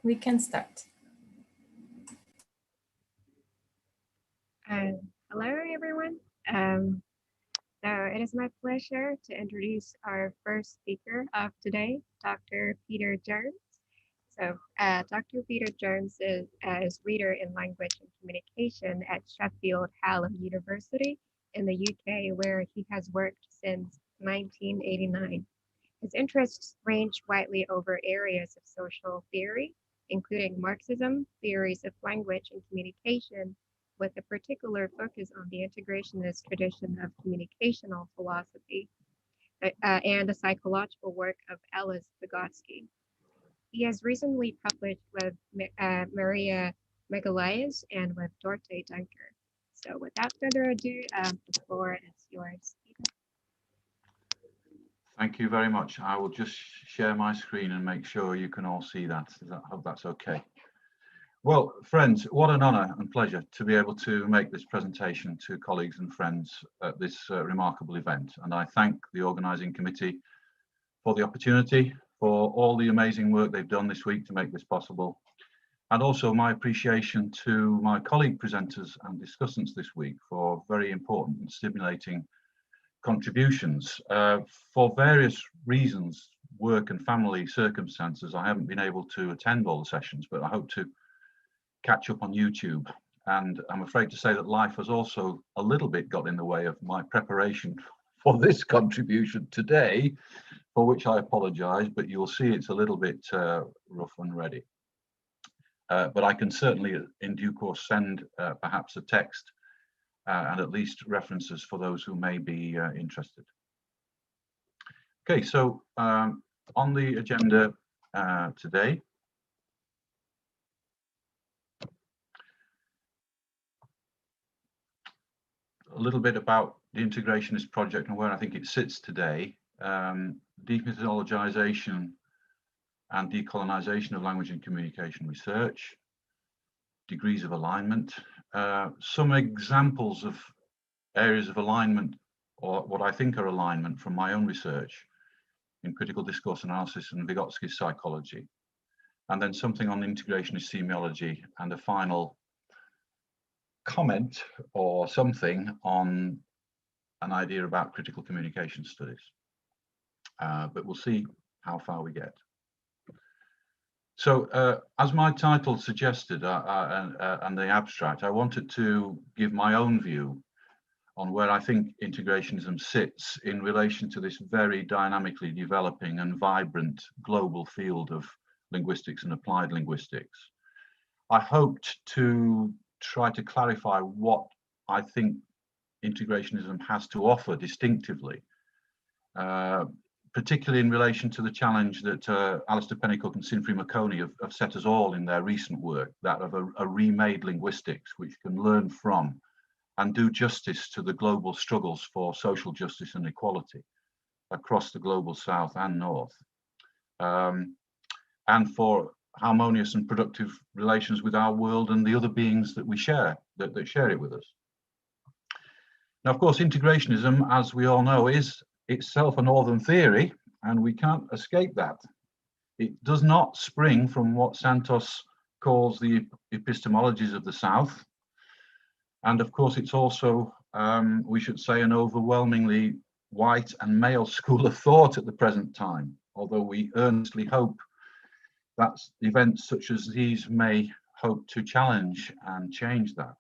we can start. Hello, everyone. So it is my pleasure to introduce our first speaker of today, Dr. Peter Jones. So Dr. Peter Jones is reader in language and communication at Sheffield Hallam University in the UK, where he has worked since 1989. His interests range widely over areas of social theory, including Marxism, theories of language and communication, with a particular focus on the integrationist tradition of communicational philosophy and the psychological work of Alice Vygotsky. He has recently published with Maria Magalhaes and with Dorte Dunker. So without further ado, the floor is yours. Thank you very much. I will just share my screen and make sure you can all see that. I hope that's okay. Well, friends, what an honor and pleasure to be able to make this presentation to colleagues and friends at this remarkable event. And I thank the organizing committee for the opportunity, for all the amazing work they've done this week to make this possible. And also my appreciation to my colleague presenters and discussants this week for very important and stimulating contributions. For various reasons, work and family circumstances, I haven't been able to attend all the sessions, but I hope to catch up on YouTube. And I'm afraid to say that life has also a little bit got in the way of my preparation for this contribution today, for which I apologize, but you'll see it's a little bit rough and ready. But I can certainly in due course send perhaps a text and at least references for those who may be interested. Okay, so on the agenda today, a little bit about the Integrationist project and where I think it sits today, demythologization and decolonization of language and communication research, degrees of alignment, some examples of areas of alignment, or what I think are alignment from my own research in critical discourse analysis and Vygotsky's psychology, and then something on integrationist semiology, and a final comment or something on an idea about critical communication studies. But we'll see how far we get. So as my title suggested and the abstract, I wanted to give my own view on where I think integrationism sits in relation to this very dynamically developing and vibrant global field of linguistics and applied linguistics. I hoped to try to clarify what I think integrationism has to offer distinctively, particularly in relation to the challenge that Alistair Pennycook and Sinfrey Makoni have set us all in their recent work, that of a remade linguistics which can learn from and do justice to the global struggles for social justice and equality across the global south and north, and for harmonious and productive relations with our world and the other beings that we share, that share it with us. Now, of course, integrationism, as we all know, is itself a northern theory, and we can't escape that. It does not spring from what Santos calls the epistemologies of the South. And of course, it's also, we should say, an overwhelmingly white and male school of thought at the present time, although we earnestly hope that events such as these may hope to challenge and change that.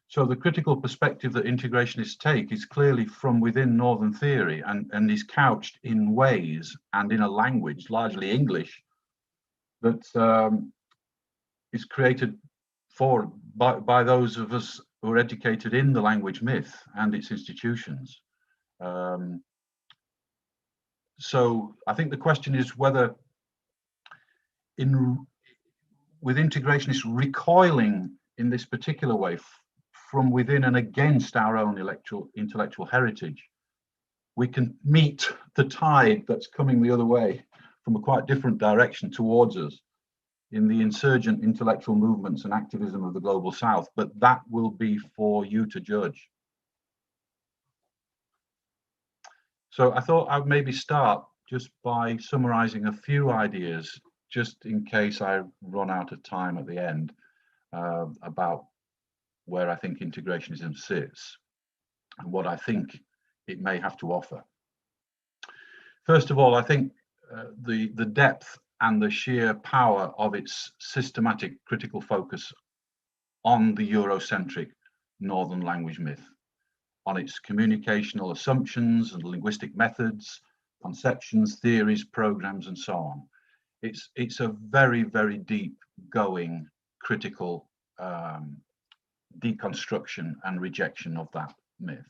So the critical perspective that integrationists take is clearly from within Northern theory and is couched in ways and in a language, largely English, that is created by those of us who are educated in the language myth and its institutions. So I think the question is whether with integrationists recoiling in this particular way from within and against our own intellectual heritage, we can meet the tide that's coming the other way from a quite different direction towards us in the insurgent intellectual movements and activism of the global south, but that will be for you to judge. So I thought I'd maybe start just by summarizing a few ideas just in case I run out of time at the end, about where I think integrationism sits and what I think it may have to offer. First of all, I think the depth and the sheer power of its systematic critical focus on the Eurocentric Northern language myth, on its communicational assumptions and linguistic methods, conceptions, theories, programs, and so on. It's a very, very deep going critical deconstruction and rejection of that myth.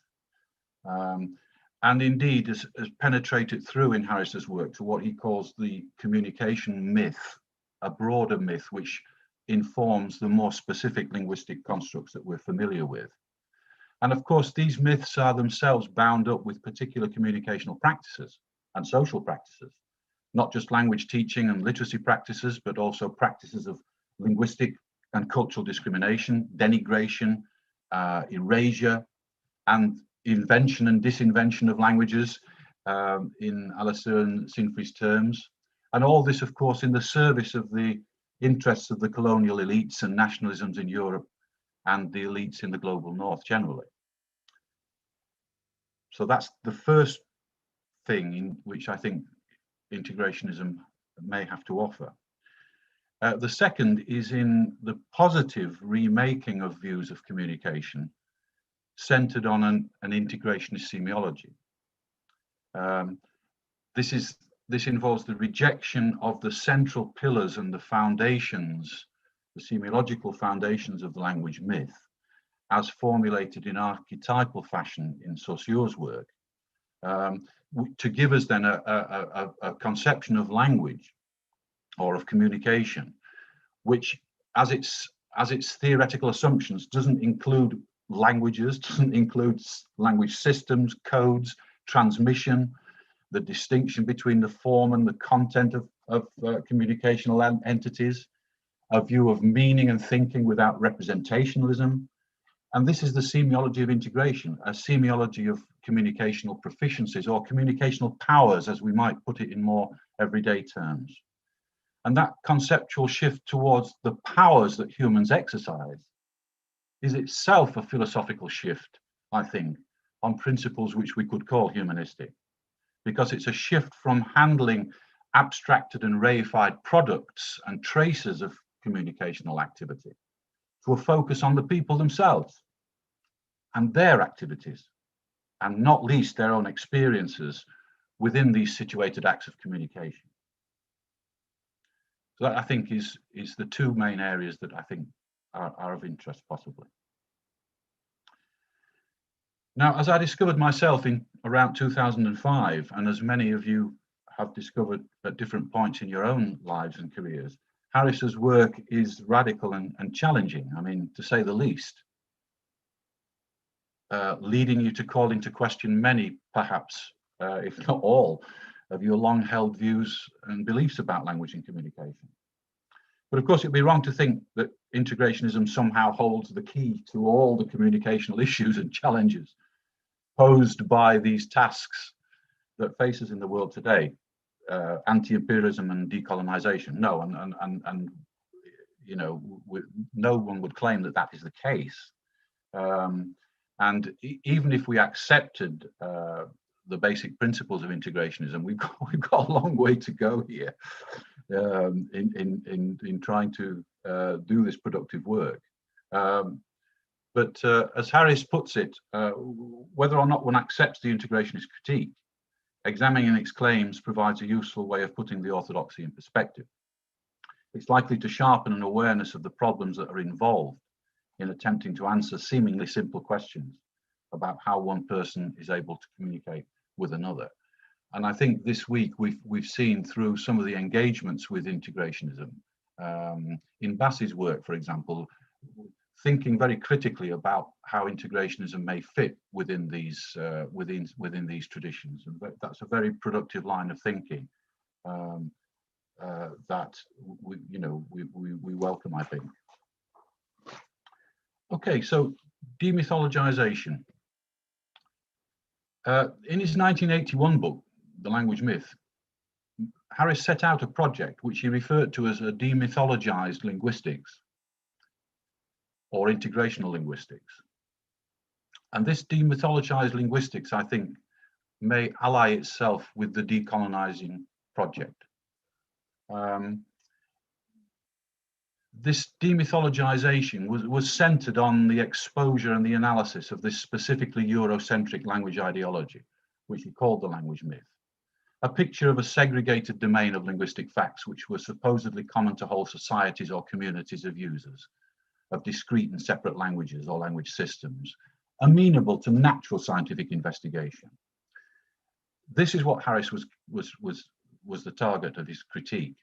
And indeed has penetrated through in Harris's work to what he calls the communication myth, a broader myth which informs the more specific linguistic constructs that we're familiar with. And of course, these myths are themselves bound up with particular communicational practices and social practices, not just language teaching and literacy practices, but also practices of linguistic and cultural discrimination, denigration, erasure, and invention and disinvention of languages, in Alistair and Sinfrey's terms. And all this, of course, in the service of the interests of the colonial elites and nationalisms in Europe and the elites in the global north generally. So that's the first thing in which I think integrationism may have to offer. The second is in the positive remaking of views of communication centered on an integrationist semiology. This involves the rejection of the central pillars and the foundations, the semiological foundations of the language myth, as formulated in archetypal fashion in Saussure's work, to give us then a conception of language or of communication, which as its theoretical assumptions doesn't include languages, doesn't include language systems, codes, transmission, the distinction between the form and the content of communicational entities, a view of meaning and thinking without representationalism. And this is the semiology of integration, a semiology of communicational proficiencies or communicational powers, as we might put it in more everyday terms. And that conceptual shift towards the powers that humans exercise is itself a philosophical shift, I think, on principles which we could call humanistic, because it's a shift from handling abstracted and reified products and traces of communicational activity to a focus on the people themselves and their activities, and not least their own experiences within these situated acts of communication. So that, I think, is the two main areas that I think are of interest, possibly. Now, as I discovered myself in around 2005, and as many of you have discovered at different points in your own lives and careers, Harris's work is radical and challenging, I mean, to say the least, leading you to call into question many, perhaps, if not all, of your long-held views and beliefs about language and communication. But of course, it'd be wrong to think that integrationism somehow holds the key to all the communicational issues and challenges posed by these tasks that face us in the world today, anti-imperialism and decolonization. No, and you know, no one would claim that that is the case. And even if we accepted the basic principles of integrationism, we've got a long way to go here in trying to do this productive work. But as Harris puts it, whether or not one accepts the integrationist critique, examining its claims provides a useful way of putting the orthodoxy in perspective. It's likely to sharpen an awareness of the problems that are involved in attempting to answer seemingly simple questions about how one person is able to communicate with another. And I think this week we've seen through some of the engagements with integrationism, in Bass's work, for example, thinking very critically about how integrationism may fit within these within these traditions, and that's a very productive line of thinking that we welcome, I think. Okay, so demythologization. In his 1981 book, The Language Myth, Harris set out a project which he referred to as a demythologized linguistics or integrational linguistics. And this demythologized linguistics, I think, may ally itself with the decolonizing project. This demythologization was centered on the exposure and the analysis of this specifically Eurocentric language ideology, which he called the language myth. A picture of a segregated domain of linguistic facts which were supposedly common to whole societies or communities of users of discrete and separate languages or language systems, amenable to natural scientific investigation. This is what Harris was the target of his critique.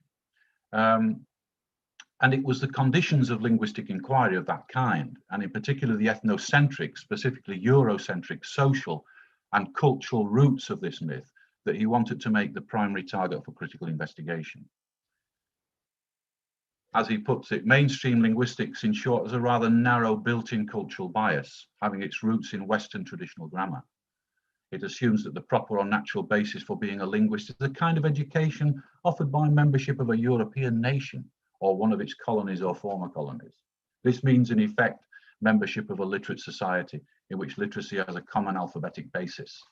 And it was the conditions of linguistic inquiry of that kind, and in particular the ethnocentric, specifically Eurocentric, social and cultural roots of this myth that he wanted to make the primary target for critical investigation. As he puts it, mainstream linguistics, in short, has a rather narrow built-in cultural bias, having its roots in Western traditional grammar. It assumes that the proper or natural basis for being a linguist is the kind of education offered by membership of a European nation or one of its colonies or former colonies. This means, in effect, membership of a literate society in which literacy has a common alphabetic basis.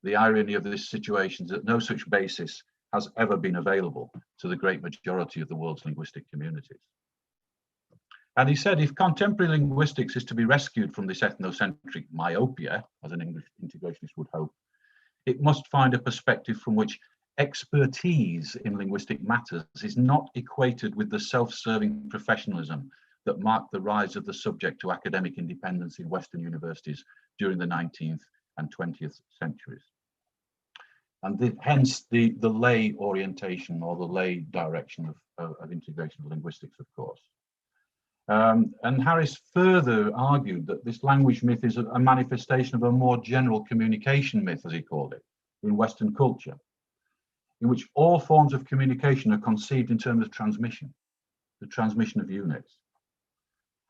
The irony of this situation is that no such basis has ever been available to the great majority of the world's linguistic communities. And he said, if contemporary linguistics is to be rescued from this ethnocentric myopia, as an English integrationist would hope, it must find a perspective from which expertise in linguistic matters is not equated with the self-serving professionalism that marked the rise of the subject to academic independence in Western universities during the 19th and 20th centuries. And hence the lay orientation or the lay direction of integrational linguistics, of course. And Harris further argued that this language myth is a manifestation of a more general communication myth, as he called it, in Western culture, in which all forms of communication are conceived in terms of transmission, the transmission of units.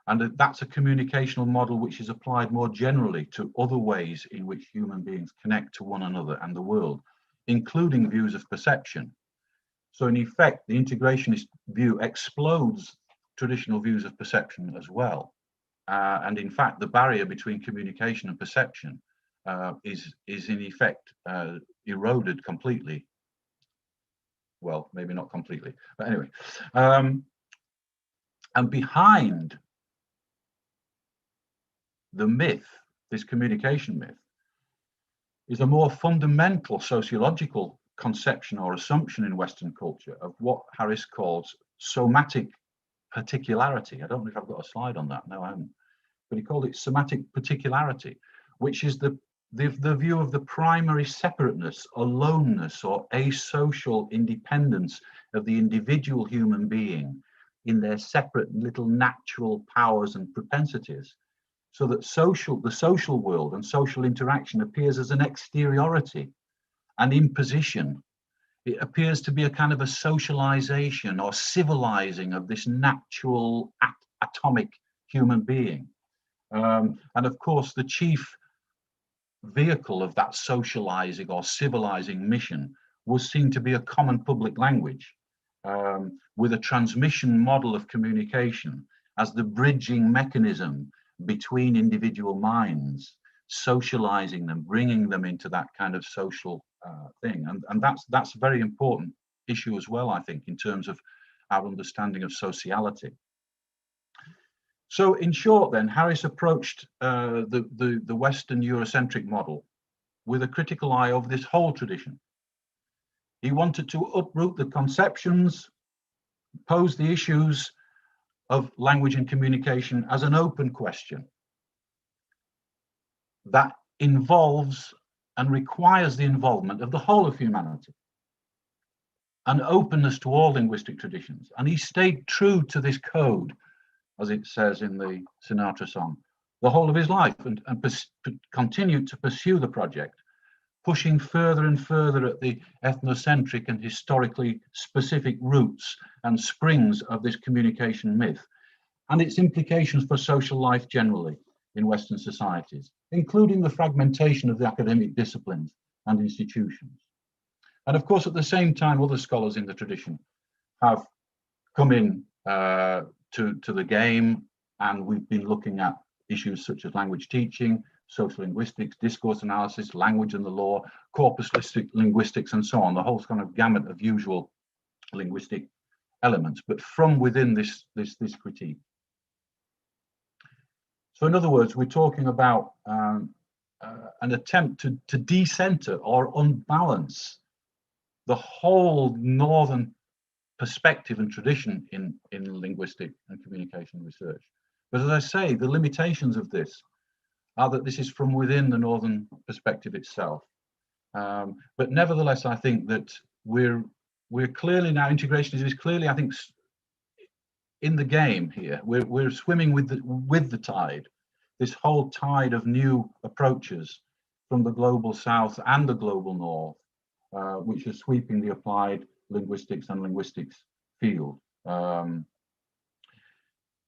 And that's a communicational model which is applied more generally to other ways in which human beings connect to one another and the world, including views of perception. So in effect, the integrationist view explodes traditional views of perception as well. And in fact, the barrier between communication and perception is in effect eroded completely. Well, maybe not completely, but anyway. And behind the myth, this communication myth, is a more fundamental sociological conception or assumption in Western culture of what Harris calls somatic particularity. I don't know if I've got a slide on that. No, I haven't. But he called it somatic particularity, which is the view of the primary separateness, aloneness, or asocial independence of the individual human being in their separate little natural powers and propensities, so that the social world and social interaction appears as an exteriority, an imposition. It appears to be a kind of a socialization or civilizing of this natural atomic human being. And of course, the chief vehicle of that socializing or civilizing mission was seen to be a common public language, with a transmission model of communication as the bridging mechanism between individual minds, socializing them, bringing them into that kind of social thing. And that's a very important issue as well, I think, in terms of our understanding of sociality. So in short then, Harris approached the Western Eurocentric model with a critical eye over this whole tradition. He wanted to uproot the conceptions, pose the issues of language and communication as an open question that involves and requires the involvement of the whole of humanity, an openness to all linguistic traditions. And he stayed true to this code, as it says in the Sinatra song, the whole of his life, and continued to pursue the project, pushing further and further at the ethnocentric and historically specific roots and springs of this communication myth, and its implications for social life generally in Western societies, including the fragmentation of the academic disciplines and institutions. And of course, at the same time, other scholars in the tradition have come in to the game, and we've been looking at issues such as language teaching, social linguistics, discourse analysis, language and the law, corpus linguistics, and so on, the whole kind of gamut of usual linguistic elements, but from within this critique. So in other words, we're talking about an attempt to decenter or unbalance the whole northern perspective and tradition in linguistic and communication research. But as I say, the limitations of this are that this is from within the northern perspective itself. But nevertheless, I think that we're clearly now, integrationism is clearly, I think, in the game here. We're swimming with the tide, this whole tide of new approaches from the global south and the global north, which are sweeping the applied linguistics and linguistics field.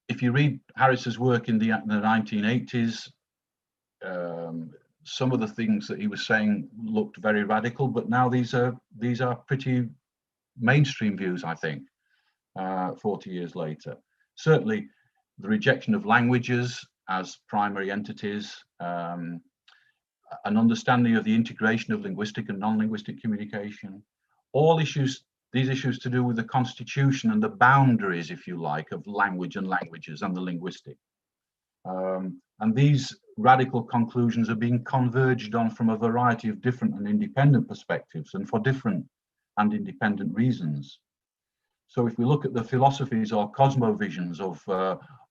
If you read Harris's work in the 1980s, some of the things that he was saying looked very radical, but now these are pretty mainstream views, I think, 40 years later. Certainly the rejection of languages as primary entities, an understanding of the integration of linguistic and non-linguistic communication, all issues, these issues to do with the constitution and the boundaries, if you like, of language and languages and the linguistic. And these radical conclusions are being converged on from a variety of different and independent perspectives and for different and independent reasons. So if we look at the philosophies or cosmovisions of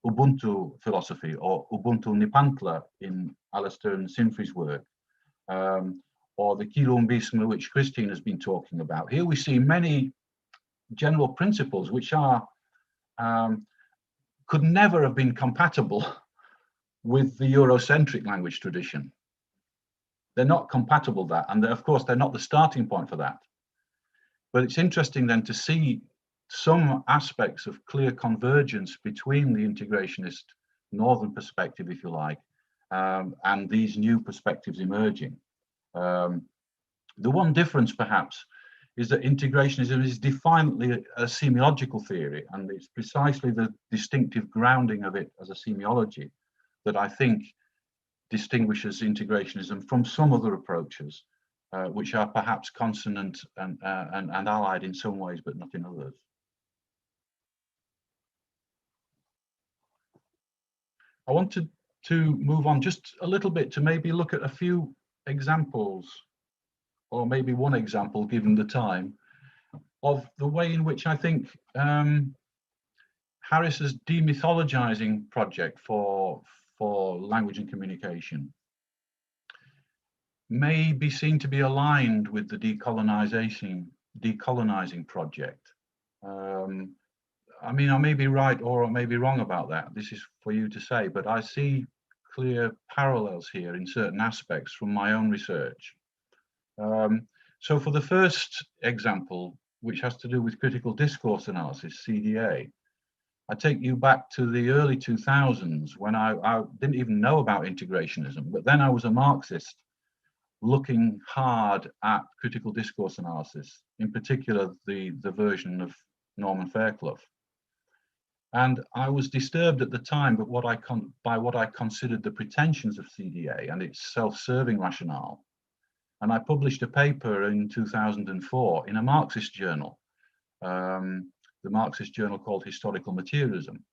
Ubuntu philosophy or Ubuntu Nipantla in Alistair and Sinfri's work, or the Quilombisme which Christine has been talking about, here we see many general principles which are could never have been compatible with the Eurocentric language tradition. They're not compatible that, and of course they're not the starting point for that. But it's interesting then to see some aspects of clear convergence between the integrationist northern perspective, if you like, and these new perspectives emerging. The one difference perhaps is that integrationism is defiantly a semiological theory, and it's precisely the distinctive grounding of it as a semiology that I think distinguishes integrationism from some other approaches, which are perhaps consonant and allied in some ways, but not in others. I wanted to move on just a little bit to maybe look at a few examples, or maybe one example given the time, of the way in which I think Harris's demythologizing project for language and communication may be seen to be aligned with the decolonizing project. I mean, I may be right or I may be wrong about that. This is for you to say, but I see clear parallels here in certain aspects from my own research. So for the first example, which has to do with critical discourse analysis, CDA, I take you back to the early 2000s when I didn't even know about integrationism, but then I was a Marxist looking hard at critical discourse analysis, in particular the version of Norman Fairclough. And I was disturbed at the time by what I considered the pretensions of CDA and its self-serving rationale. And I published a paper in 2004 in a Marxist journal, the Marxist journal called Historical Materialism.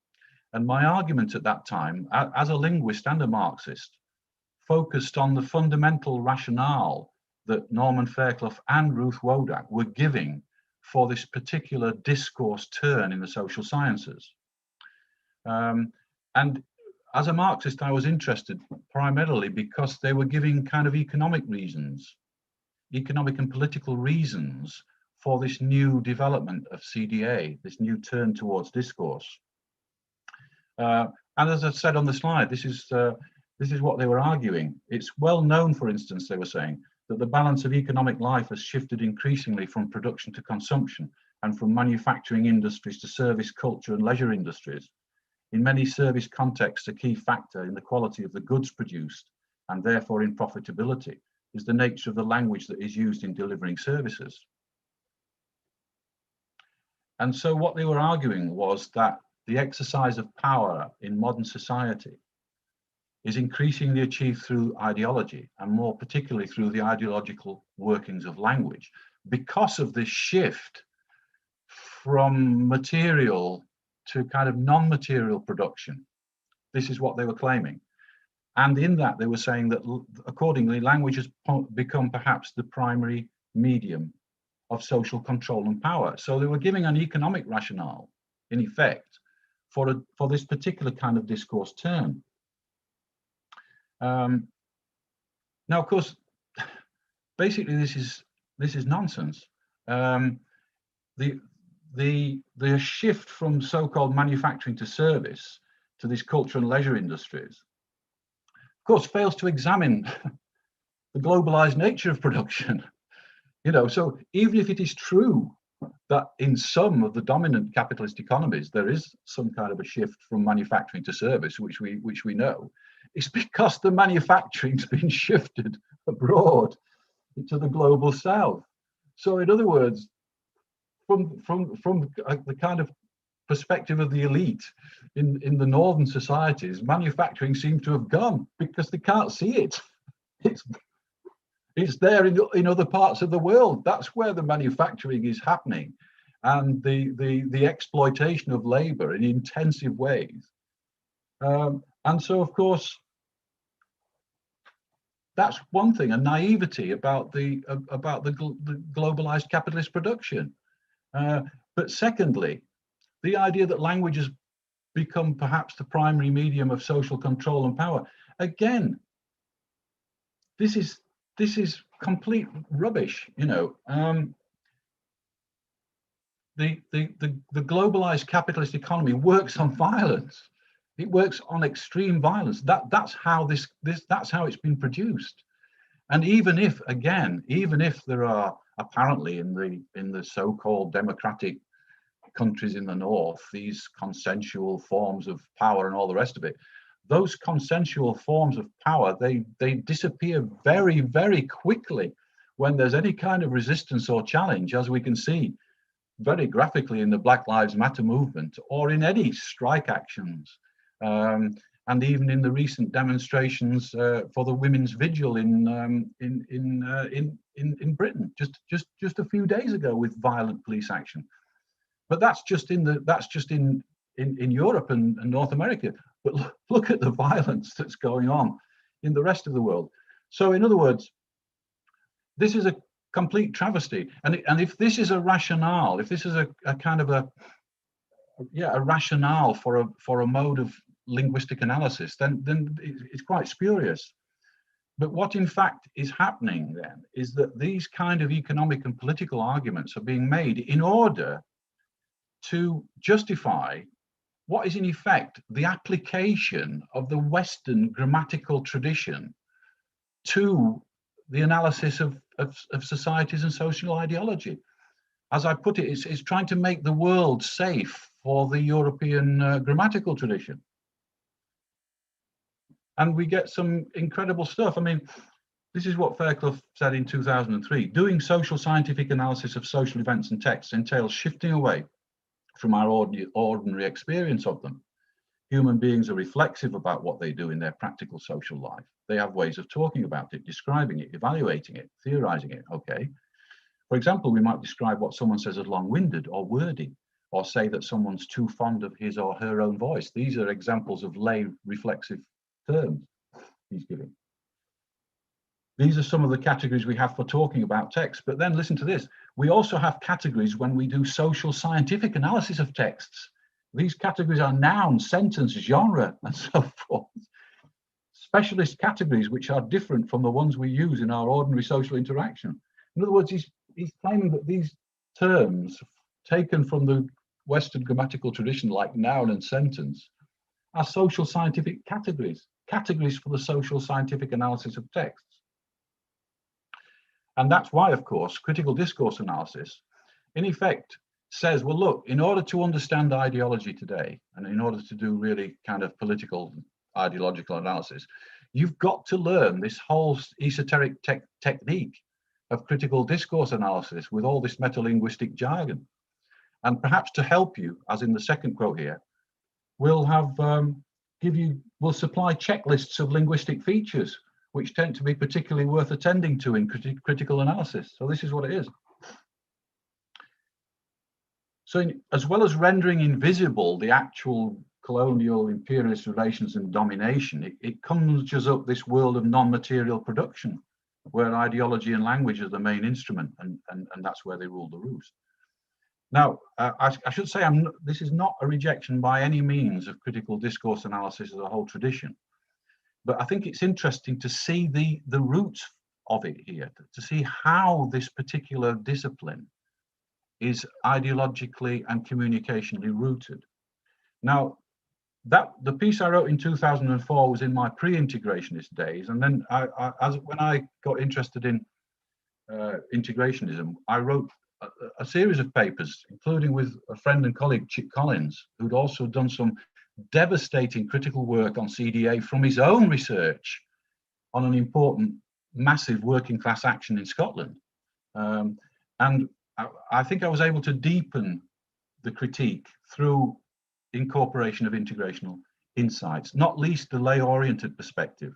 And my argument at that time, as a linguist and a Marxist, focused on the fundamental rationale that Norman Fairclough and Ruth Wodak were giving for this particular discourse turn in the social sciences. And as a Marxist, I was interested primarily because they were giving kind of economic reasons, economic and political reasons for this new development of CDA, this new turn towards discourse. And as I said on the slide, this is what they were arguing. It's well known, for instance, they were saying, that the balance of economic life has shifted increasingly from production to consumption and from manufacturing industries to service, culture and leisure industries. In many service contexts, a key factor in the quality of the goods produced and therefore in profitability is the nature of the language that is used in delivering services. And so what they were arguing was that the exercise of power in modern society is increasingly achieved through ideology, and more particularly through the ideological workings of language, because of this shift from material to kind of non-material production. This is what they were claiming. And in that, they were saying that accordingly, language has become perhaps the primary medium of social control and power. So they were giving an economic rationale, in effect, for this particular kind of discourse term. Now, of course, basically this is nonsense. The shift from so-called manufacturing to service to these culture and leisure industries, of course, fails to examine the globalized nature of production. You know, so even if it is true that in some of the dominant capitalist economies there is some kind of a shift from manufacturing to service, which we know, it's because the manufacturing's been shifted abroad to the global south. So in other words, from the kind of perspective of the elite in the northern societies, manufacturing seems to have gone because they can't see it. It's there in other parts of the world. That's where the manufacturing is happening, and the exploitation of labor in intensive ways. And so, of course, that's one thing, a naivety about the globalized capitalist production. But secondly, the idea that language has become perhaps the primary medium of social control and power. Again, this is complete rubbish. You know, the globalized capitalist economy works on violence. It works on extreme violence. That's how that's how it's been produced. And even if there are apparently in the so-called democratic countries in the north these consensual forms of power and all the rest of it, those consensual forms of power, they disappear very, very quickly when there's any kind of resistance or challenge, as we can see very graphically in the Black Lives Matter movement, or in any strike actions, and even in the recent demonstrations for the Women's Vigil in Britain just a few days ago with violent police action. But that's just in Europe and North America. But look at the violence that's going on in the rest of the world. So in other words, this is a complete travesty. And if this is a rationale, if this is a kind of a rationale for a mode of linguistic analysis, then it's quite spurious. But what in fact is happening then is that these kind of economic and political arguments are being made in order to justify what is in effect the application of the Western grammatical tradition to the analysis of societies and social ideology. As I put it, it's trying to make the world safe for the European grammatical tradition. And we get some incredible stuff. I mean, this is what Fairclough said in 2003. Doing social scientific analysis of social events and texts entails shifting away from our ordinary experience of them. Human beings are reflexive about what they do in their practical social life. They have ways of talking about it, describing it, evaluating it, theorizing it, okay? For example, we might describe what someone says as long-winded or wordy, or say that someone's too fond of his or her own voice. These are examples of lay reflexive terms he's giving. These are some of the categories we have for talking about text. But then listen to this. We also have categories when we do social scientific analysis of texts. These categories are noun, sentence, genre, and so forth. Specialist categories which are different from the ones we use in our ordinary social interaction. In other words, he's claiming that these terms taken from the Western grammatical tradition, like noun and sentence, are social scientific categories for the social scientific analysis of texts. And that's why, of course, critical discourse analysis, in effect, says, well, look, in order to understand ideology today, and in order to do really kind of political ideological analysis, you've got to learn this whole esoteric technique of critical discourse analysis with all this metalinguistic jargon. And perhaps to help you, as in the second quote here, we'll supply checklists of linguistic features, which tend to be particularly worth attending to in critical analysis. So this is what it is. So as well as rendering invisible the actual colonial imperialist relations and domination, it conjures up this world of non-material production, where ideology and language are the main instrument, and that's where they rule the roost. Now, I should say this is not a rejection by any means of critical discourse analysis as a whole tradition, but I think it's interesting to see the roots of it here, to see how this particular discipline is ideologically and communicationally rooted. Now, the piece I wrote in 2004 was in my pre-integrationist days, and then when I got interested in integrationism, I wrote a series of papers, including with a friend and colleague, Chick Collins, who'd also done some devastating critical work on CDA from his own research on an important, massive working class action in Scotland. And I think I was able to deepen the critique through incorporation of integrational insights, not least the lay-oriented perspective.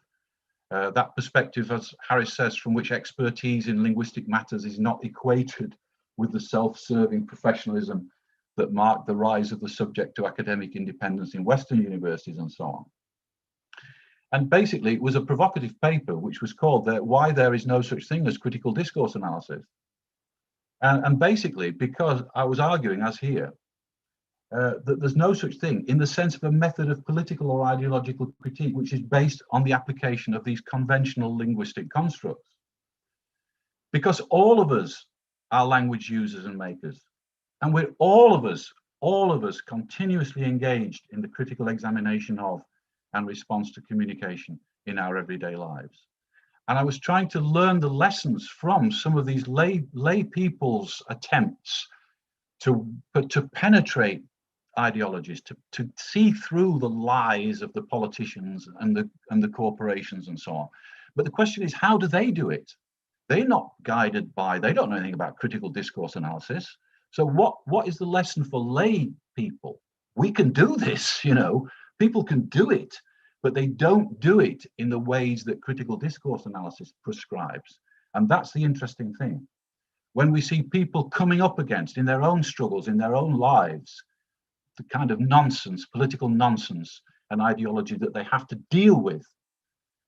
That perspective, as Harris says, from which expertise in linguistic matters is not equated with the self-serving professionalism that marked the rise of the subject to academic independence in Western universities and so on. And basically, it was a provocative paper which was called Why There Is No Such Thing as Critical Discourse Analysis. And basically, because I was arguing, as here, that there's no such thing in the sense of a method of political or ideological critique which is based on the application of these conventional linguistic constructs. Because all of us are language users and makers, and we're all of us continuously engaged in the critical examination of and response to communication in our everyday lives. And I was trying to learn the lessons from some of these lay people's attempts to penetrate ideologies, to see through the lies of the politicians and the corporations and so on. But the question is, how do they do it? They're not guided by, they don't know anything about critical discourse analysis. So what is the lesson for lay people? We can do this, people can do it, but they don't do it in the ways that critical discourse analysis prescribes. And that's the interesting thing. When we see people coming up against, in their own struggles, in their own lives, the kind of nonsense, political nonsense and ideology that they have to deal with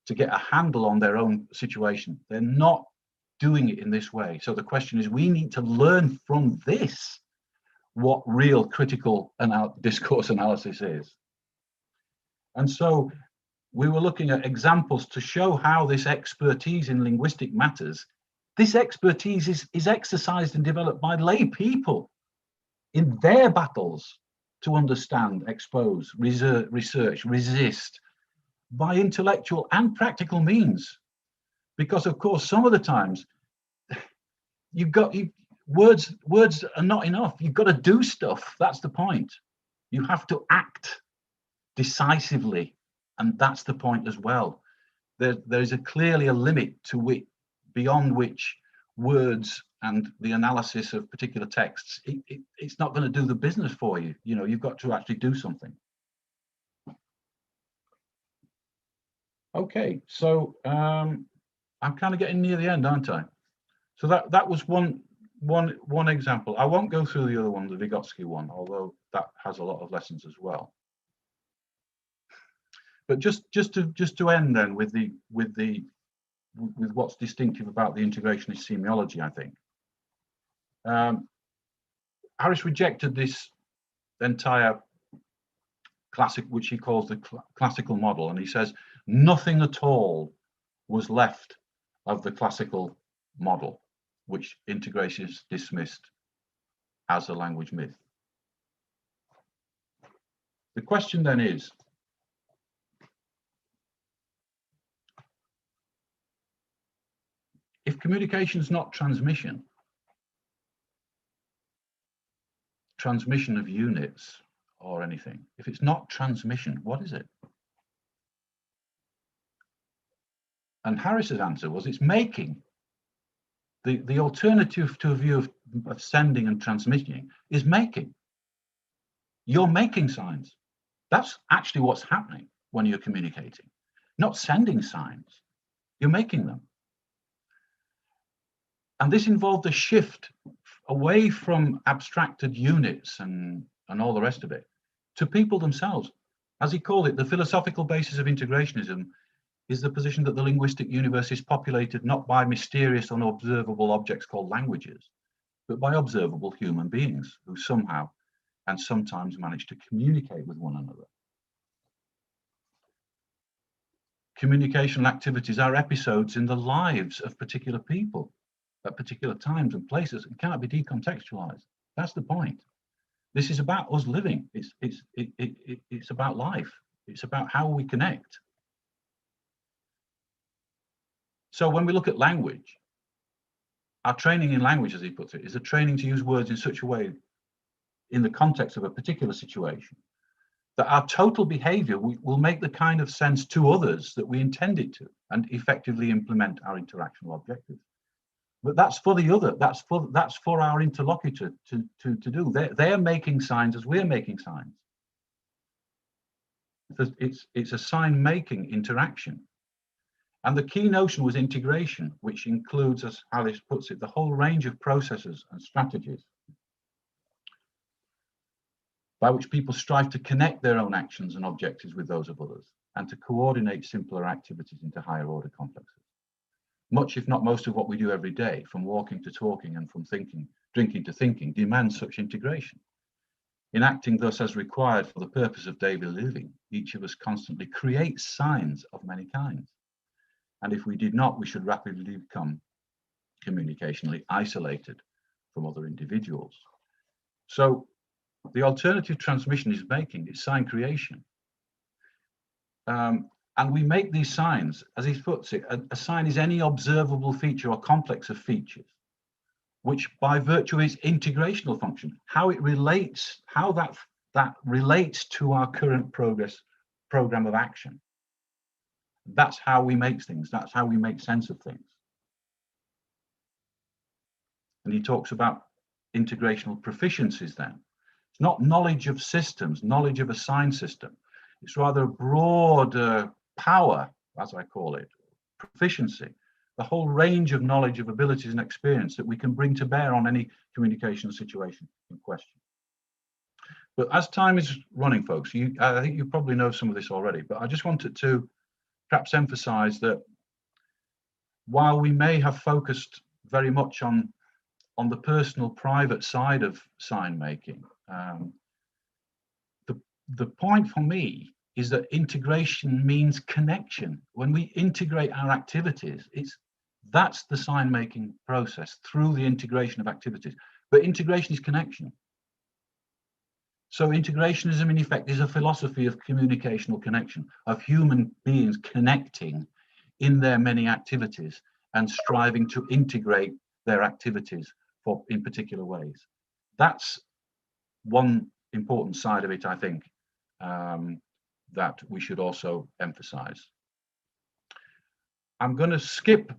to get a handle on their own situation, they're not doing it in this way. So the question is, we need to learn from this what real critical discourse analysis is. And so we were looking at examples to show how this expertise in linguistic matters, this expertise is exercised and developed by lay people in their battles to understand, expose, research, resist, by intellectual and practical means. Because of course, some of the times, words are not enough. You've got to do stuff. That's the point. You have to act decisively, and that's the point as well. There's clearly a limit to it, beyond which words and the analysis of particular texts, it's not going to do the business for you. You've got to actually do something. Okay, so I'm kind of getting near the end, aren't I? So that was one example. I won't go through the other one, the Vygotsky one, although that has a lot of lessons as well. But just to end then with what's distinctive about the integrationist semiology, I think. Harris rejected this entire classic, which he calls the classical model, and he says nothing at all was left of the classical model, which integrationists dismissed as a language myth. The question then is, if communication is not transmission of units or anything, if it's not transmission, what is it? And Harris's answer was, it's making. The alternative to a view of of sending and transmitting is making. You're making signs. That's actually what's happening when you're communicating. Not sending signs, you're making them. And this involved a shift away from abstracted units and all the rest of it to people themselves. As he called it, the philosophical basis of integrationism is the position that the linguistic universe is populated not by mysterious, unobservable objects called languages, but by observable human beings who somehow and sometimes manage to communicate with one another. Communicational activities are episodes in the lives of particular people at particular times and places and cannot be decontextualized. That's the point. This is about us living. It's about life. It's about how we connect. So when we look at language, our training in language, as he puts it, is a training to use words in such a way in the context of a particular situation that our total behavior will make the kind of sense to others that we intend it to and effectively implement our interactional objectives. But that's for the other, that's for our interlocutor to do. They're making signs as we're making signs. It's a sign-making interaction. And the key notion was integration, which includes, as Alice puts it, the whole range of processes and strategies by which people strive to connect their own actions and objectives with those of others and to coordinate simpler activities into higher order complexes. Much, if not most, of what we do every day, from walking to talking and from drinking to thinking, demands such integration. In acting thus as required for the purpose of daily living, each of us constantly creates signs of many kinds. And if we did not, we should rapidly become communicationally isolated from other individuals. So the alternative transmission is making, it's sign creation. And we make these signs, as he puts it, a sign is any observable feature or complex of features, which by virtue of its integrational function, how it relates, how that relates to our current program of action. That's how we make things, that's how we make sense of things. And he talks about integrational proficiencies then. It's not knowledge of systems, knowledge of a sign system. It's rather a broad power, as I call it, proficiency, the whole range of knowledge, of abilities and experience that we can bring to bear on any communication situation in question. But as time is running, folks, I think you probably know some of this already, but I just wanted to perhaps emphasize that while we may have focused very much on the personal, private side of sign making, the point for me is that integration means connection. When we integrate our activities, that's the sign making process through the integration of activities. But integration is connection. So integrationism, in effect, is a philosophy of communicational connection, of human beings connecting in their many activities and striving to integrate their activities in particular ways. That's one important side of it, I think, that we should also emphasize. I'm going to skip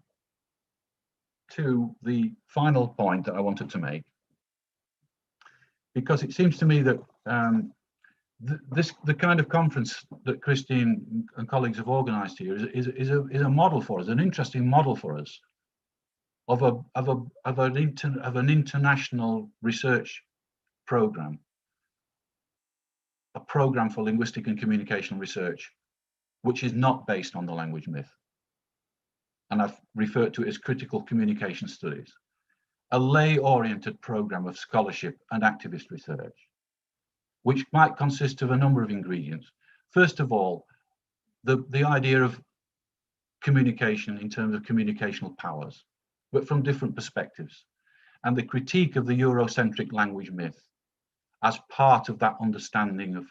to the final point that I wanted to make, because it seems to me that the kind of conference that Christine and colleagues have organized here is a model for us, an interesting model for us of an international research program, a program for linguistic and communicational research, which is not based on the language myth. And I've referred to it as critical communication studies, a lay-oriented program of scholarship and activist research, which might consist of a number of ingredients. First of all, the idea of communication in terms of communicational powers, but from different perspectives, and the critique of the Eurocentric language myth as part of that understanding of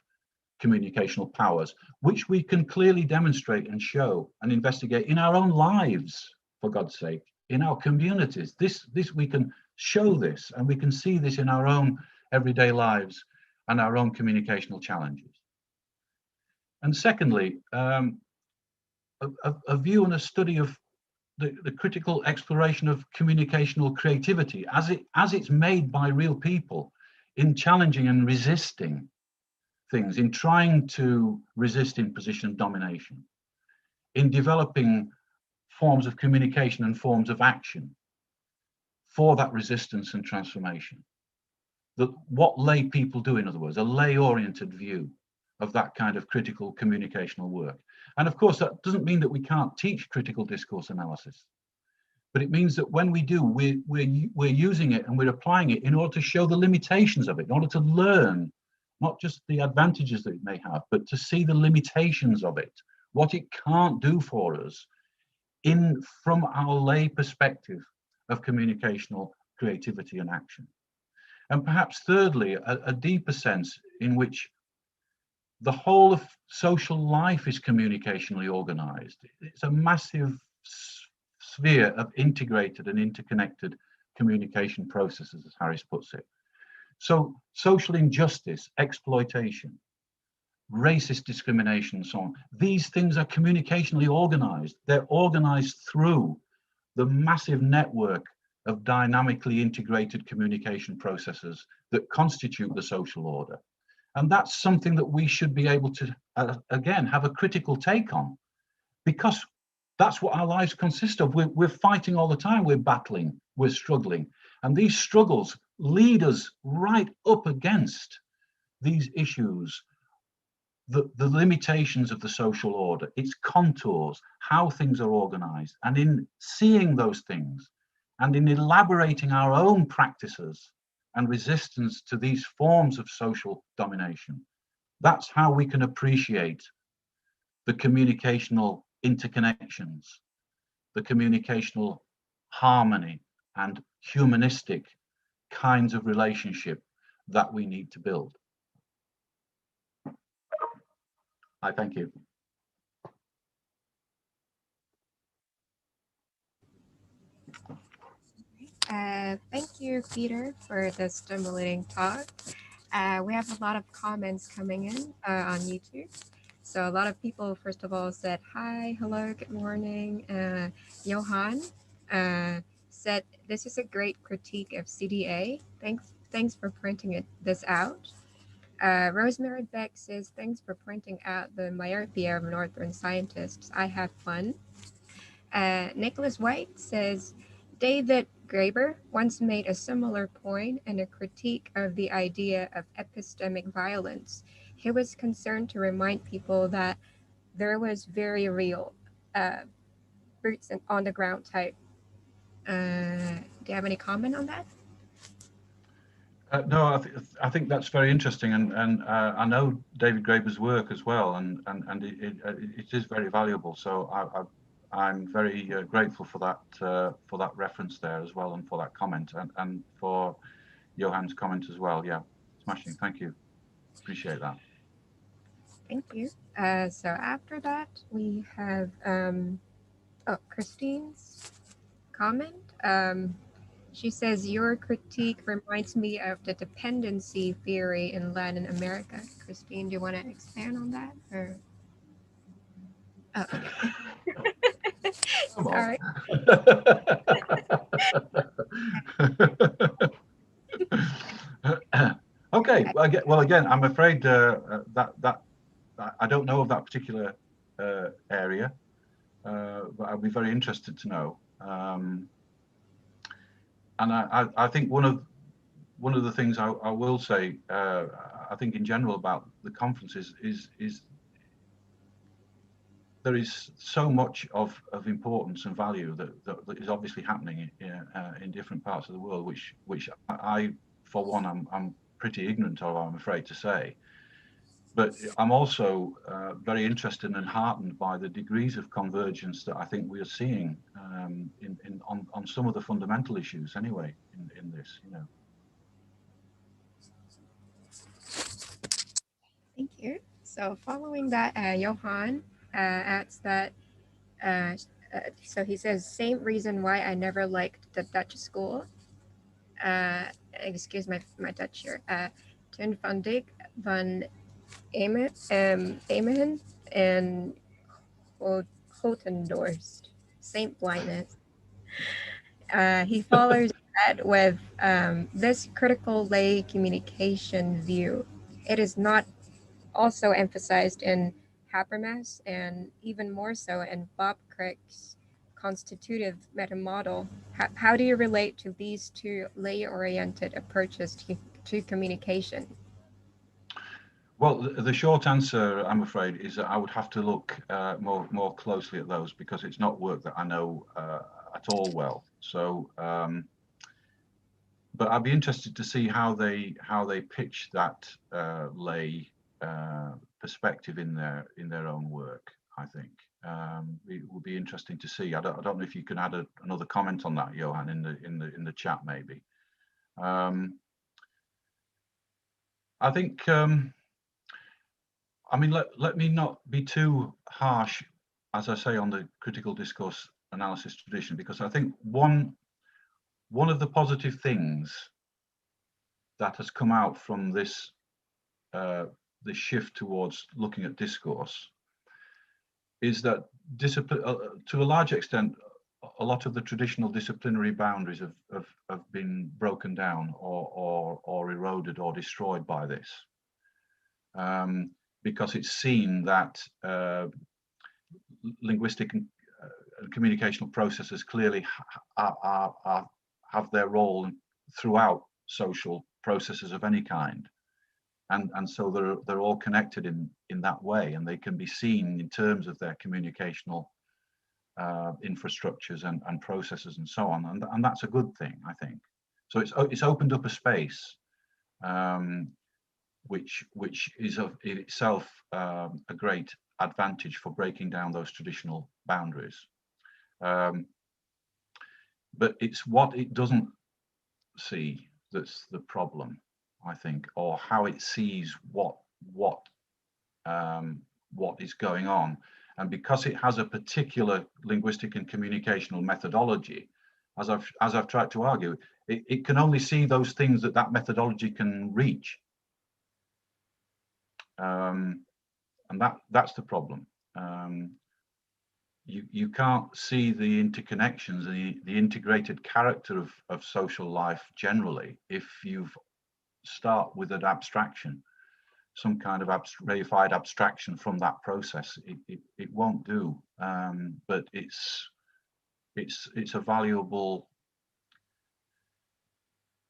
communicational powers, which we can clearly demonstrate and show and investigate in our own lives, for God's sake, in our communities. This we can show this, and we can see this in our own everyday lives and our own communicational challenges. And secondly, a view and a study of the critical exploration of communicational creativity as it's made by real people in challenging and resisting things, in trying to resist imposition and domination, in developing forms of communication and forms of action for that resistance and transformation. What lay people do, in other words, a lay-oriented view of that kind of critical communicational work. And of course, that doesn't mean that we can't teach critical discourse analysis, but it means that when we do, we're using it and we're applying it in order to show the limitations of it, in order to learn not just the advantages that it may have, but to see the limitations of it, what it can't do for us from our lay perspective of communicational creativity and action. And perhaps thirdly, a deeper sense in which the whole of social life is communicationally organized. It's a massive sphere of integrated and interconnected communication processes, as Harris puts it. So social injustice, exploitation, racist discrimination, and so on, these things are communicationally organized. They're organized through the massive network of dynamically integrated communication processes that constitute the social order. And that's something that we should be able to, again, have a critical take on, because that's what our lives consist of. We're fighting all the time, we're battling, we're struggling. And these struggles lead us right up against these issues, the limitations of the social order, its contours, how things are organized. And in seeing those things and in elaborating our own practices and resistance to these forms of social domination, that's how we can appreciate the communicational interconnections, the communicational harmony and humanistic kinds of relationship that we need to build. I thank you. Thank you, Peter, for the stimulating talk. We have a lot of comments coming in on YouTube. So a lot of people, first of all, said hi, hello, good morning. Johan said, this is a great critique of CDA. Thanks for pointing this out. Rosemary Beck says, thanks for pointing out the myopia of Northern scientists. I have fun. Nicholas White says, David Graeber once made a similar point in a critique of the idea of epistemic violence. He was concerned to remind people that there was very real boots on the ground type. Do you have any comment on that? No, I think that's very interesting, and I know David Graeber's work as well, and it is very valuable. So I'm very grateful for that reference there as well, and for that comment, and for Johan's comment as well. Yeah, smashing. Thank you. Appreciate that. Thank you. So after that, we have Christine's comment. She says, your critique reminds me of the dependency theory in Latin America. Christine, do you want to expand on that? Or... Oh, okay. Sorry. Okay. Well, again, I'm afraid that I don't know of that particular area, but I'd be very interested to know. And I think one of the things I will say, I think in general about the conference is there is so much of importance and value that is obviously happening in different parts of the world, which I for one I'm pretty ignorant of, I'm afraid to say. But I'm also very interested and heartened by the degrees of convergence that I think we are seeing on some of the fundamental issues anyway in this, you know. Thank you. So following that, Johan adds that, so he says, same reason why I never liked the Dutch school. Excuse my Dutch here. Ten van Dijk, van Emehen, and Grotendorst. saint blindness. He follows that with this critical lay communication view. It is not also emphasized in Habermas and even more so in Bob Crick's constitutive meta model. How do you relate to these two lay-oriented approaches to communication? Well, the short answer, I'm afraid, is that I would have to look more closely at those, because it's not work that I know at all well. So, but I'd be interested to see how they pitch that lay perspective in their own work. I think it would be interesting to see. I don't know if you can add another comment on that, Johan, in the chat maybe. I think. I mean, let me not be too harsh, as I say, on the critical discourse analysis tradition, because I think one of the positive things that has come out from this this shift towards looking at discourse is that to a large extent, a lot of the traditional disciplinary boundaries have been broken down or eroded or destroyed by this. Because it's seen that linguistic and communicational processes clearly have their role throughout social processes of any kind, and so they're all connected in that way, and they can be seen in terms of their communicational infrastructures and processes and so on, and that's a good thing, I think. So it's opened up a space which is in itself a great advantage for breaking down those traditional boundaries. But it's what it doesn't see that's the problem, I think, or how it sees what is going on. And because it has a particular linguistic and communicational methodology, as I've tried to argue, it can only see those things that methodology can reach. And that's the problem. You can't see the interconnections, the integrated character of social life generally if you start with an abstraction, some kind of reified abstraction from that process. It won't do, but it's a valuable.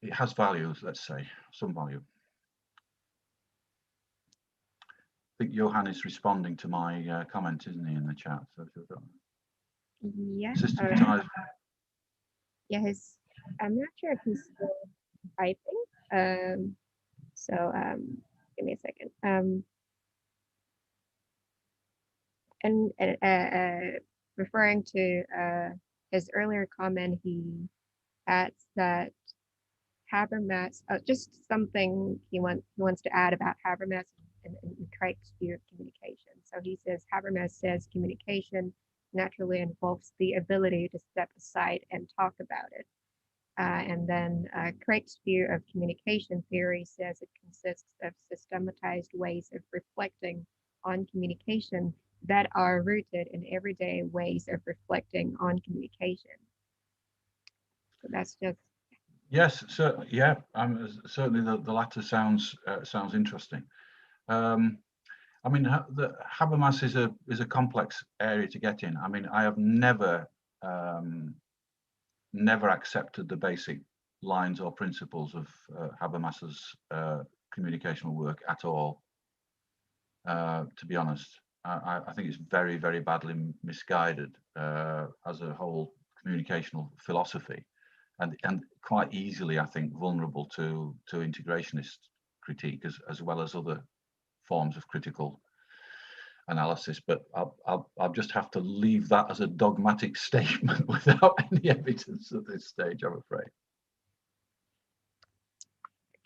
It has values, let's say, some value. I think Johan is responding to my comment, isn't he, in the chat? So Yeah. systematized. Yeah, I'm not sure if he's still typing. So give me a second. And referring to his earlier comment, he adds that Habermas, just something he wants to add about Habermas and Craig's view of communication. So he says Habermas says communication naturally involves the ability to step aside and talk about it. And then Craig's view of communication theory says it consists of systematized ways of reflecting on communication that are rooted in everyday ways of reflecting on communication. So that's just. Yes, so yeah, certainly the latter sounds interesting. I mean, the Habermas is a complex area to get in. I mean, I have never accepted the basic lines or principles of Habermas's communicational work at all. To be honest, I think it's very, very badly misguided as a whole communicational philosophy, and quite easily, I think, vulnerable to integrationist critique as well as other forms of critical analysis. But I'll just have to leave that as a dogmatic statement without any evidence at this stage, I'm afraid.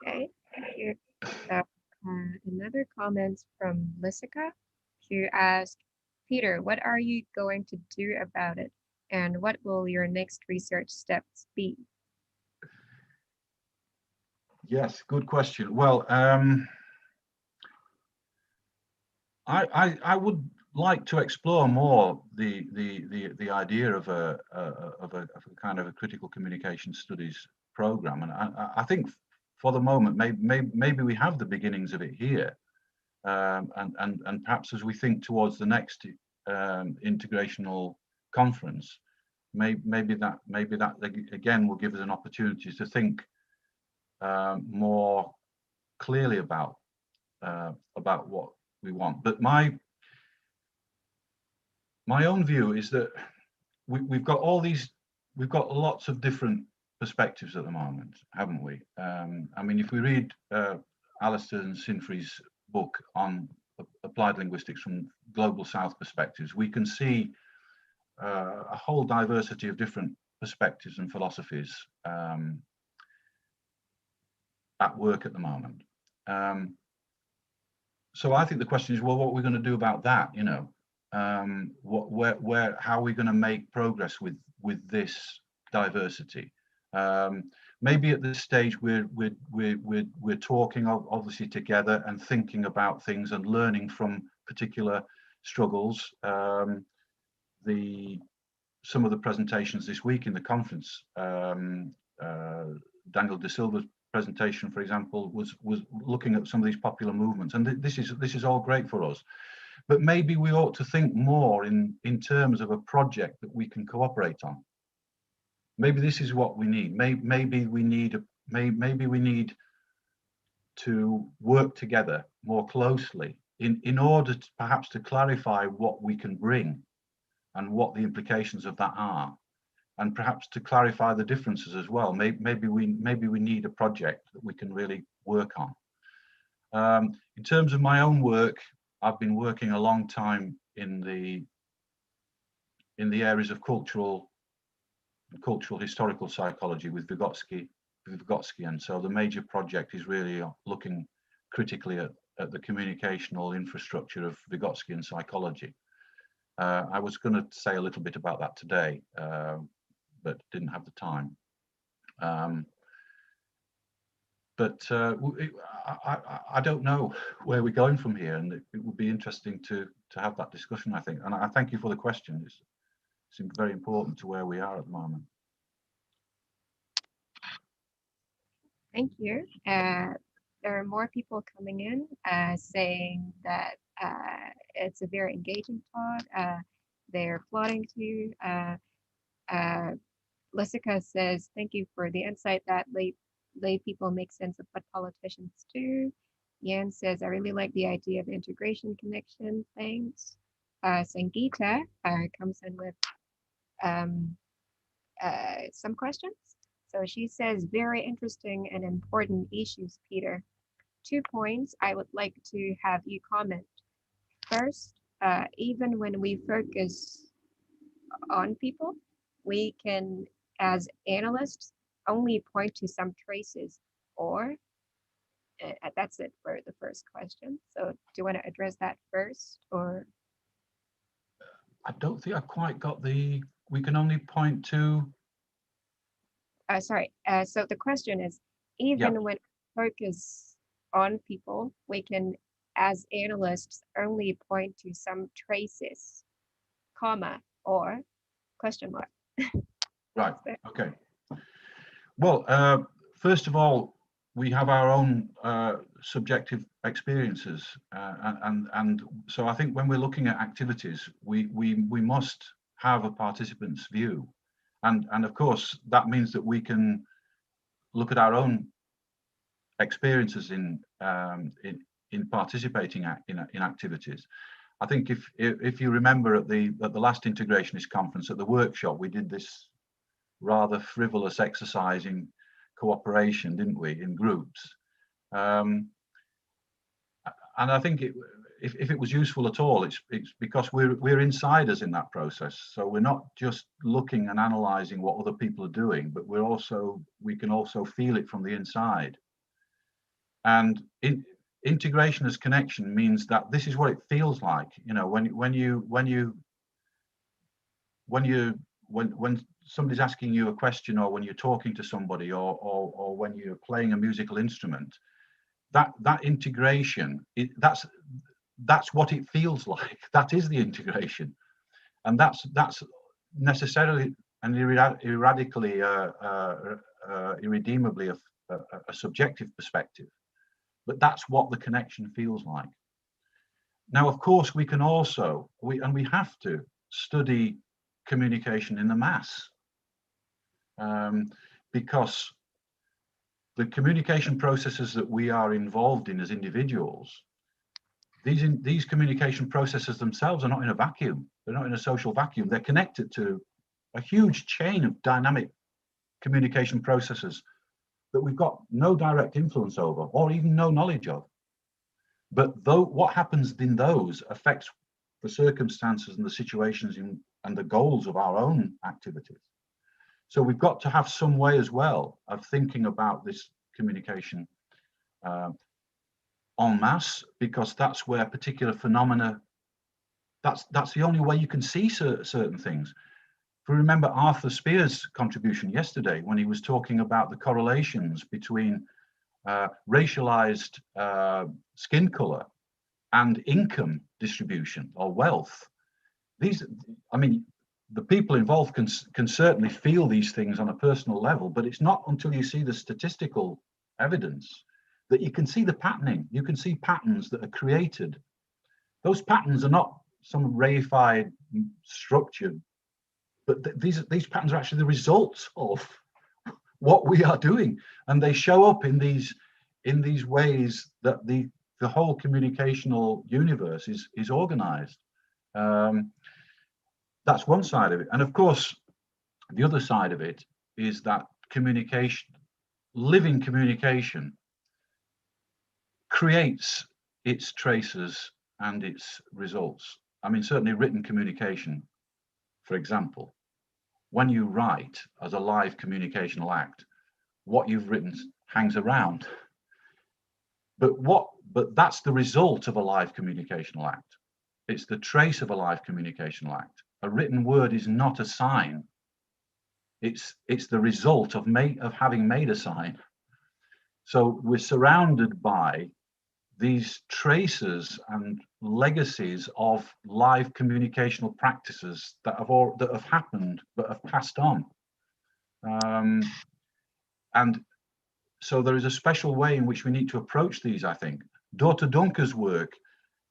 Okay, thank you. Another comment from Lysica, who asked, Peter, what are you going to do about it? And what will your next research steps be? Yes, good question. Well, I would like to explore more the idea of a kind of a critical communication studies program, and I think for the moment maybe we have the beginnings of it here, and perhaps as we think towards the next integrational conference, maybe that again will give us an opportunity to think more clearly about what we want. But my own view is that we've got lots of different perspectives at the moment, haven't we? I mean, if we read Alistair and Sinfrey's book on applied linguistics from global South perspectives, we can see a whole diversity of different perspectives and philosophies at work at the moment. So I think the question is, well, what are we going to do about that? You know, how are we going to make progress with this diversity? Maybe at this stage we're talking obviously together and thinking about things and learning from particular struggles. Some of the presentations this week in the conference, Daniel De Silva's presentation, for example, was looking at some of these popular movements, and this is all great for us. But maybe we ought to think more in terms of a project that we can cooperate on. Maybe this is what we need. Maybe we need to work together more closely in order to perhaps to clarify what we can bring and what the implications of that are, and perhaps to clarify the differences as well. Maybe we need a project that we can really work on. In terms of my own work, I've been working a long time in the areas of cultural historical psychology with Vygotsky, and so the major project is really looking critically at the communicational infrastructure of Vygotskian psychology. I was going to say a little bit about that today, but didn't have the time. I don't know where we're going from here, and it would be interesting to have that discussion, I think. And I thank you for the question. It seems very important to where we are at the moment. Thank you. There are more people coming in saying that it's a very engaging talk. They're applauding to you. Lessica says, thank you for the insight that lay people make sense of what politicians do. Yan says, I really like the idea of integration connection. Thanks. Sangeeta comes in with some questions. So she says, very interesting and important issues, Peter. 2 points I would like to have you comment. First, even when we focus on people, we can, as analysts, only point to some traces, or that's it for the first question. So do you want to address that first, or? I don't think I quite got we can only point to. Sorry, so the question is, even when we focus on people, we can, as analysts, only point to some traces, comma, or question mark. Right, okay. Well, first of all, we have our own subjective experiences, and so I think when we're looking at activities, we must have a participant's view, and of course that means that we can look at our own experiences in participating in activities. I think if you remember at the last Integrationist conference, at the workshop, we did this rather frivolous exercise in cooperation, didn't we, in groups? And I think if it was useful at all, it's because we're insiders in that process. So we're not just looking and analysing what other people are doing, but we can also feel it from the inside. And integrationist connection means that this is what it feels like. You know, when somebody's asking you a question, or when you're talking to somebody, or when you're playing a musical instrument, that integration, that's what it feels like. That is the integration, and that's necessarily and irredeemably a subjective perspective, but that's what the connection feels like. Now, of course, we can also we have to study communication in the mass, because the communication processes that we are involved in as individuals, these communication processes themselves are not in a vacuum. They're not in a social vacuum. They're connected to a huge chain of dynamic communication processes that we've got no direct influence over or even no knowledge of. But though what happens in those affects the circumstances and the situations and the goals of our own activities. So we've got to have some way as well of thinking about this communication en masse, because that's where particular phenomena, that's the only way you can see certain things. If we remember Arthur Spear's contribution yesterday when he was talking about the correlations between racialized skin color and income distribution or wealth, the people involved can certainly feel these things on a personal level, but it's not until you see the statistical evidence that you can see the patterning. You can see patterns that are created. Those patterns are not some reified structure, but these patterns are actually the results of what we are doing, and they show up in these ways that the whole communicational universe is organized. That's one side of it. And of course, the other side of it is that communication, living communication, creates its traces and its results. I mean, certainly written communication, for example, when you write as a live communicational act, what you've written hangs around. But that's the result of a live communicational act. It's the trace of a live communicational act. A written word is not a sign. It's the result of having made a sign. So we're surrounded by these traces and legacies of live communicational practices that have happened but have passed on. And so there is a special way in which we need to approach these, I think. Dorte Dunker's work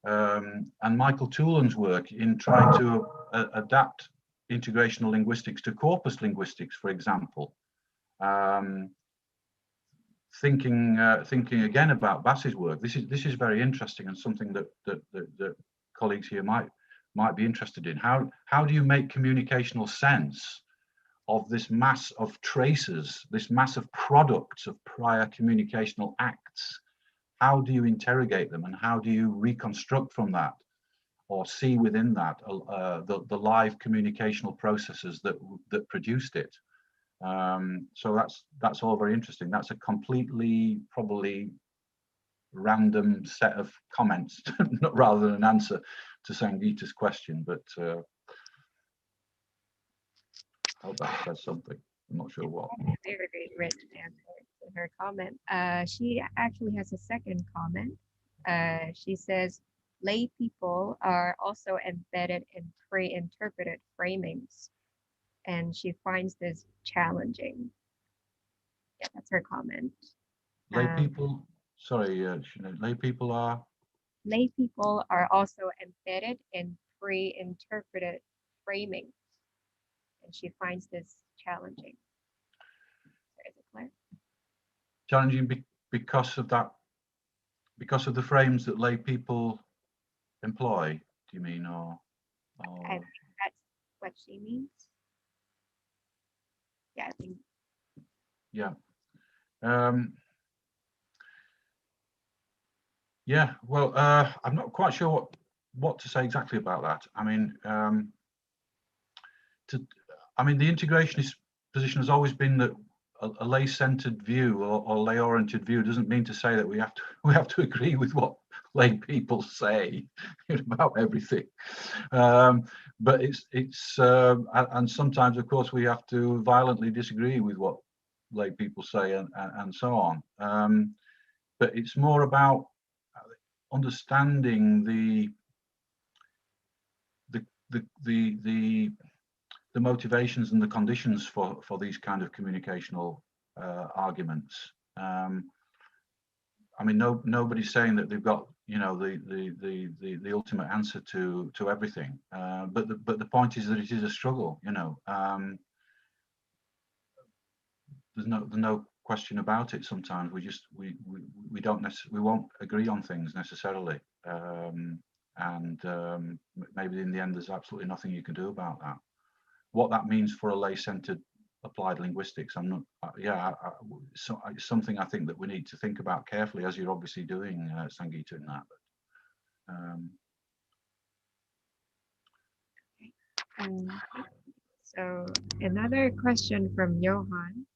and Michael Toolan's work in trying to adapt integrational linguistics to corpus linguistics, for example. Thinking again about Bass's work, this is very interesting and something that colleagues here might be interested in. How do you make communicational sense of this mass of traces, this mass of products of prior communicational acts? How do you interrogate them, and how do you reconstruct from that or see within that the live communicational processes that produced it? So that's all very interesting. That's a completely probably random set of comments rather than an answer to Sangeeta's question, but I hope that says something. I'm not sure what. Very written answer to her comment. She actually has a second comment. She says, lay people are also embedded in pre-interpreted framings, and she finds this challenging. Yeah, that's her comment. Lay people, sorry, lay people are? Lay people are also embedded in pre-interpreted framings, and she finds this challenging. Is it clear? Challenging because of that, because of the frames that lay people employ, do you mean, or? I think that's what she means. Yeah, I think. Yeah. Yeah, well, I'm not quite sure what to say exactly about that. I mean, the integrationist position has always been that a lay-centered view or lay-oriented view doesn't mean to say that we have to agree with what lay people say about everything. But it's and sometimes, of course, we have to violently disagree with what lay people say and so on. But it's more about understanding the motivations and the conditions for these kind of communicational arguments. I mean, nobody's saying that they've got, you know, the ultimate answer to everything. But the point is that it is a struggle. You know, there's no question about it. Sometimes we won't agree on things necessarily, and maybe in the end there's absolutely nothing you can do about that. What that means for a lay-centered applied linguistics, I'm not. So it's something I think that we need to think about carefully, as you're obviously doing, Sangeeta, in that. So another question from Johan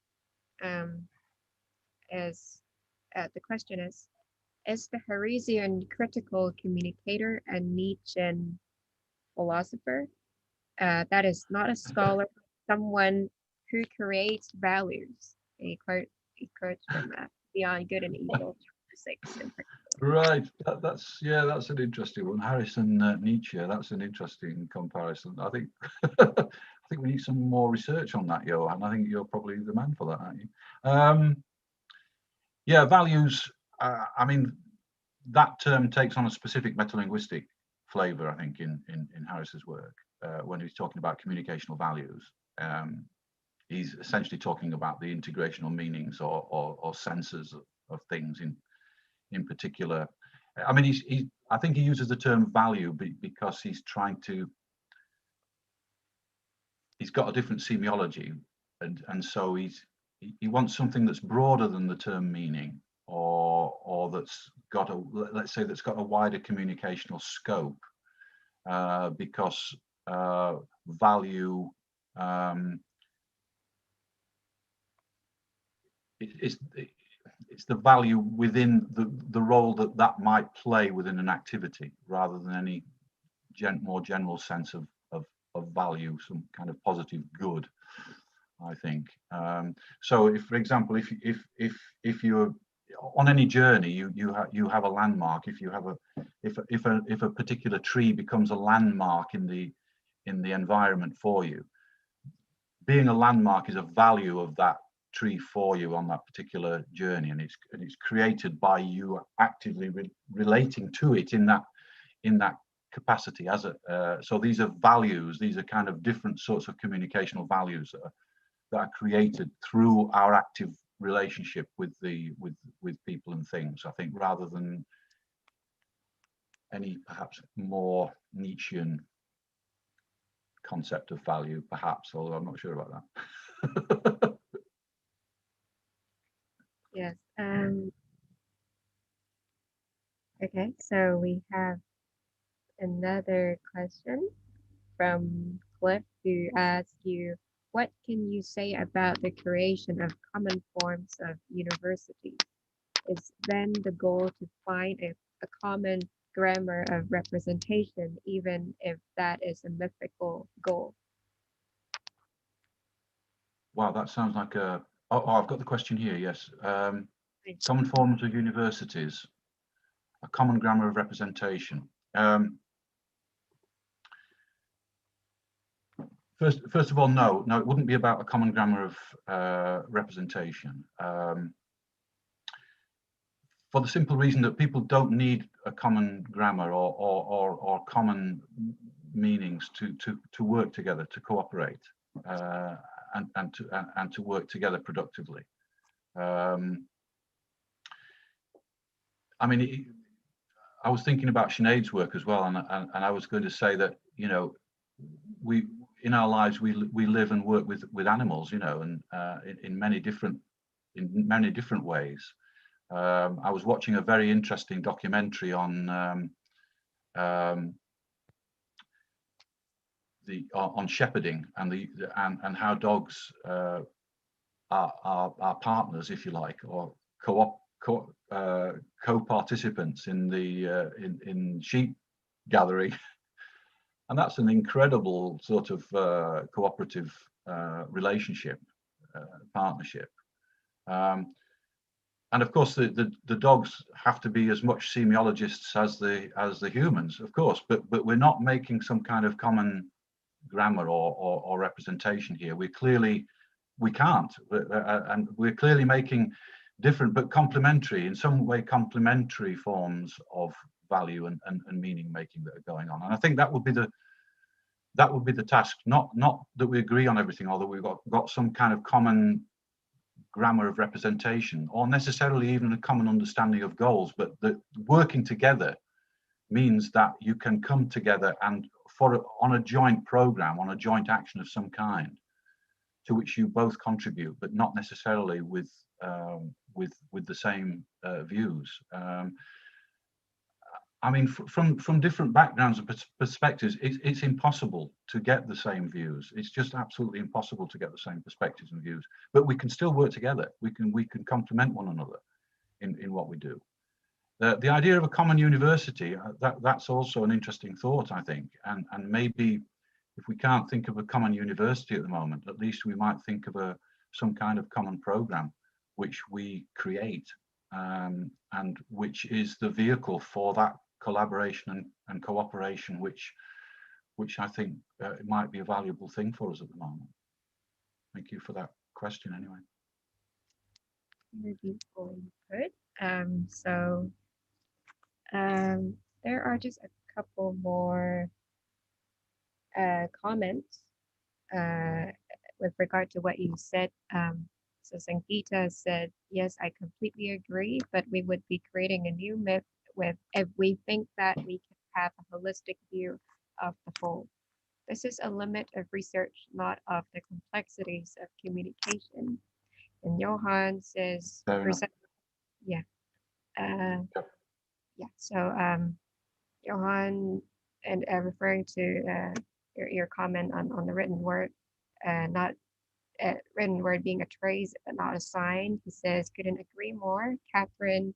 is, the question is the Harisian critical communicator a Nietzschean philosopher? That is not a scholar, someone who creates values. A quote from Beyond Good and Evil, chapter 6. Right, that's an interesting one. Harris and Nietzsche. That's an interesting comparison. I think I think we need some more research on that, Johan. I think you're probably the man for that, aren't you? Yeah, values. I mean, that term takes on a specific metalinguistic flavour, I think, in Harris's work when he's talking about communicational values. He's essentially talking about the integrational meanings or senses of things in particular. I mean, I think he uses the term value because he's got a different semiology, and so he wants something that's broader than the term meaning, or that's got that's got a wider communicational scope, because value it's the value within the role that might play within an activity, rather than any more general sense of value, some kind of positive good, I think. So if, for example, if you're on any journey, you have a landmark. If a particular tree becomes a landmark in the environment for you, being a landmark is a value of that tree for you on that particular journey, and it's created by you actively relating to it in that capacity as a so these are values. These are kind of different sorts of communicational values that are created through our active relationship with people and things, I think, rather than any perhaps more Nietzschean concept of value, perhaps, although I'm not sure about that. Yes. Okay, so we have another question from Cliff, who asks you, what can you say about the creation of common forms of universities? Is then the goal to find a common grammar of representation, even if that is a mythical goal? Wow, that sounds like a... Oh, I've got the question here, yes. Common forms of universities, a common grammar of representation. First of all, no, it wouldn't be about a common grammar of representation. For the simple reason that people don't need a common grammar or common meanings to work together, to cooperate, and to work together productively. I mean, I was thinking about Sinead's work as well, and I was going to say that, you know, we in our lives we live and work with animals, you know, and in many different ways. I was watching a very interesting documentary on shepherding and how dogs are partners, if you like, or co-participants in sheep gathering, and that's an incredible sort of relationship, partnership. and of course the dogs have to be as much semiologists as the humans, of course, but we're not making some kind of common grammar or representation here. We can't, and we're clearly making different but complementary, in some way complementary forms of value and meaning making that are going on. And I think that would be the task, not that we agree on everything, or that we've got some kind of common grammar of representation, or necessarily even a common understanding of goals, but that working together means that you can come together and on a joint program, on a joint action of some kind, to which you both contribute, but not necessarily with the same views. I mean, from different backgrounds and perspectives, it's impossible to get the same views. It's just absolutely impossible to get the same perspectives and views. But we can still work together. We can complement one another in what we do. The idea of a common university, that's also an interesting thought, I think. And maybe if we can't think of a common university at the moment, at least we might think of some kind of common program which we create, and which is the vehicle for that collaboration and cooperation, which I think might be a valuable thing for us at the moment. Thank you for that question anyway. Very beautiful input. So there are just a couple more comments with regard to what you said. So Sangeeta said, yes, I completely agree, but we would be creating a new myth if we think that we can have a holistic view of the whole. This is a limit of research, not of the complexities of communication. And Johan says, yeah. Yeah, so Johan, and referring to your comment on the written word, not written word being a trace but not a sign. He says, couldn't agree more. Catherine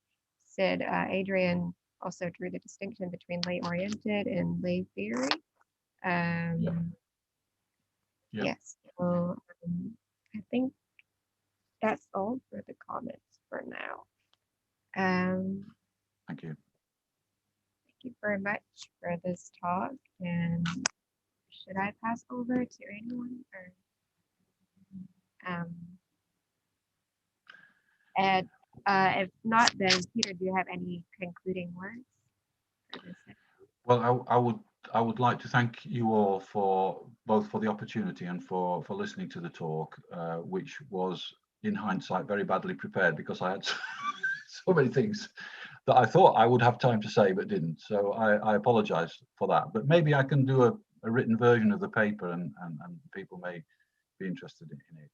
said, Adrian also drew the distinction between lay-oriented and lay theory. Yes, so I think that's all for the comments for now. Thank you. Thank you very much for this talk. And should I pass over to anyone? Or, and if not, then Peter, do you have any concluding words for this? Well, I would like to thank you all for the opportunity and for listening to the talk, which was in hindsight very badly prepared, because I had so many things that I thought I would have time to say but didn't. So I apologize for that. But maybe I can do a written version of the paper, and people may be interested in it.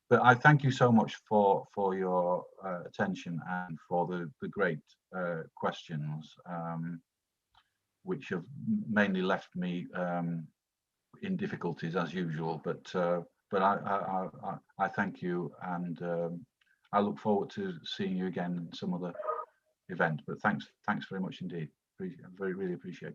But I thank you so much for your attention and for the great questions, which have mainly left me in difficulties as usual. But I thank you, and I look forward to seeing you again in some other event. But thanks very much indeed. Really appreciate it.